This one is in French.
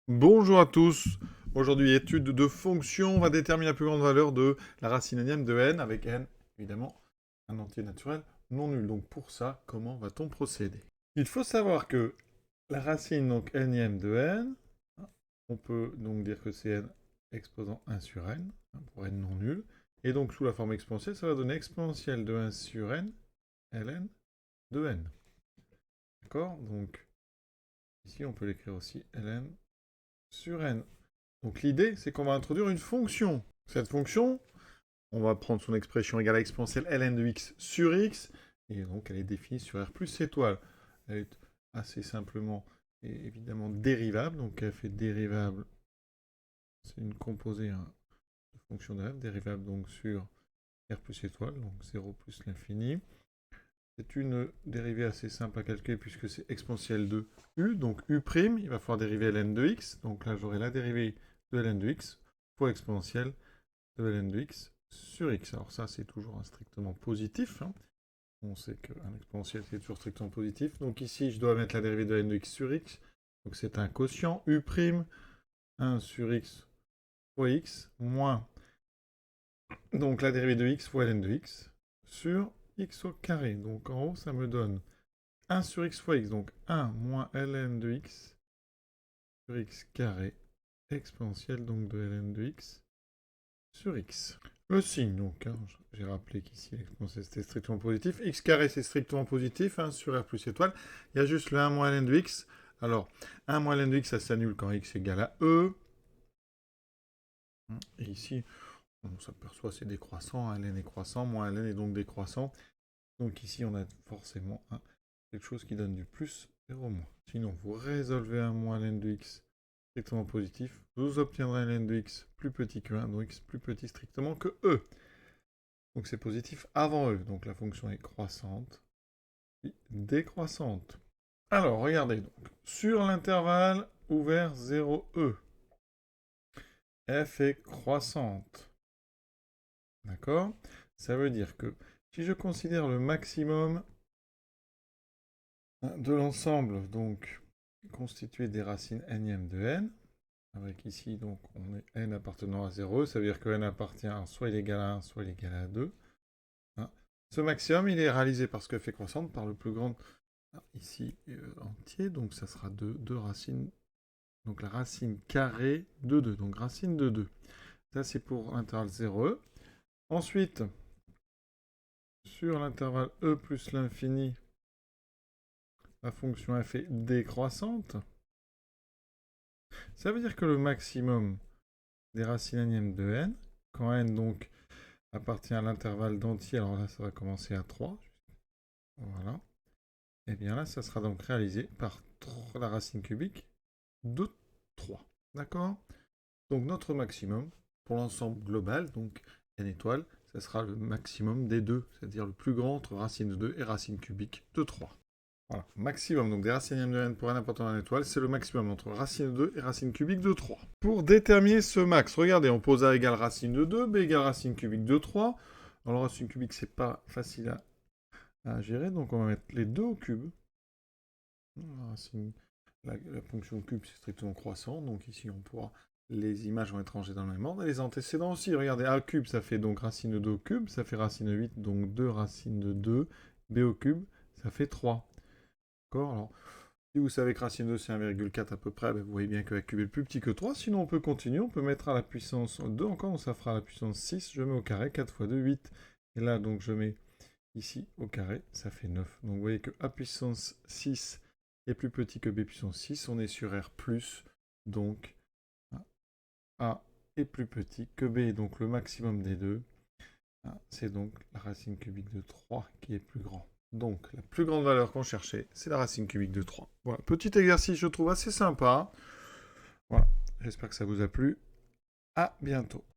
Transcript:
Bonjour à tous. Aujourd'hui, étude de fonctions. On va déterminer la plus grande valeur de la racine énième de n, avec n, évidemment, un entier naturel non nul. Donc pour ça, comment va-t-on procéder? Il faut savoir que la racine donc énième de n, on peut donc dire que c'est n exposant 1 sur n, pour n non nul. Et donc sous la forme exponentielle, ça va donner exponentielle de 1 sur n, ln de n. D'accord? Donc ici, on peut l'écrire aussi ln sur n. Donc l'idée, c'est qu'on va introduire une fonction. Cette fonction, on va prendre son expression égale à exponentielle ln de x sur x, et donc elle est définie sur r plus étoile. Elle est assez simplement et évidemment dérivable, donc f est dérivable, c'est une composée de fonction de f, dérivable donc sur r plus étoile, donc 0 plus l'infini. C'est une dérivée assez simple à calculer puisque c'est exponentielle de u, donc u', il va falloir dériver ln de x, donc là j'aurai la dérivée de ln de x fois exponentielle de ln de x sur x. Alors ça c'est toujours un strictement positif, hein. On sait qu'un exponentiel c'est toujours strictement positif, donc ici je dois mettre la dérivée de ln de x sur x, donc c'est un quotient u', 1 sur x fois x, moins donc la dérivée de x fois ln de x sur x au carré. Donc en haut ça me donne 1 sur x fois x, donc 1 moins ln de x sur x carré, exponentielle donc de ln de x sur x. Le signe, donc, hein, j'ai rappelé qu'ici l'exponentielle c'était strictement positif. X carré c'est strictement positif, hein, sur R plus étoile. Il y a juste le 1 moins ln de x. Alors, 1 moins ln de x, ça s'annule quand x égale à E. Et ici, on s'aperçoit c'est décroissant, ln est croissant, moins ln est donc décroissant. Donc ici, on a forcément quelque chose qui donne du plus 0 moins. Sinon, vous résolvez 1 moins ln de x strictement positif, vous obtiendrez un ln de x plus petit que 1, donc x plus petit strictement que E. Donc c'est positif avant E, donc la fonction est croissante, puis décroissante. Alors, regardez donc, sur l'intervalle ouvert 0E, f est croissante. D'accord? Ça veut dire que si je considère le maximum de l'ensemble, donc constitué des racines nième de n, avec ici, donc, on est n appartenant à 0, ça veut dire que n appartient à soit il est égal à 1, soit il est égal à 2. Hein. Ce maximum, il est réalisé parce que f est croissante par le plus grand, ici, entier, donc ça sera 2 racines, donc la racine carrée de 2, donc racine de 2. Ça, c'est pour l'intervalle 0e. Ensuite, sur l'intervalle e plus l'infini, la fonction f est décroissante. Ça veut dire que le maximum des racines nième de n, quand n donc appartient à l'intervalle d'entier, alors là ça va commencer à 3, voilà, et bien là ça sera donc réalisé par la racine cubique de 3, d'accord? Donc notre maximum pour l'ensemble global, donc n étoile, ça sera le maximum des deux, c'est-à-dire le plus grand entre racine de 2 et racine cubique de 3. Voilà, maximum donc des racines de n pour n important en étoile, c'est le maximum entre racine de 2 et racine cubique de 3. Pour déterminer ce max, regardez, on pose a égale racine de 2, b égale racine cubique de 3. Alors racine cubique, c'est pas facile à gérer, donc on va mettre les deux au cube. La fonction cube, c'est strictement croissant, donc ici on pourra, les images vont être rangées dans le même ordre, et les antécédents aussi. Regardez, a cube, ça fait donc racine de 2 au cube, ça fait racine de 8, donc 2 racines de 2, b au cube, ça fait 3. D'accord? Alors, si vous savez que racine de 2 c'est 1,4 à peu près, ben vous voyez bien que a cube est plus petit que 3. Sinon, on peut continuer, on peut mettre à la puissance 2 encore, donc ça fera à la puissance 6. Je mets au carré, 4 fois 2, 8. Et là, donc, je mets ici au carré, ça fait 9. Donc, vous voyez que a puissance 6 est plus petit que b puissance 6. On est sur R+, donc a est plus petit que b, donc le maximum des deux. C'est donc la racine cubique de 3 qui est plus grand. Donc, la plus grande valeur qu'on cherchait, c'est la racine cubique de 3. Voilà, petit exercice, je trouve assez sympa. Voilà, j'espère que ça vous a plu. À bientôt.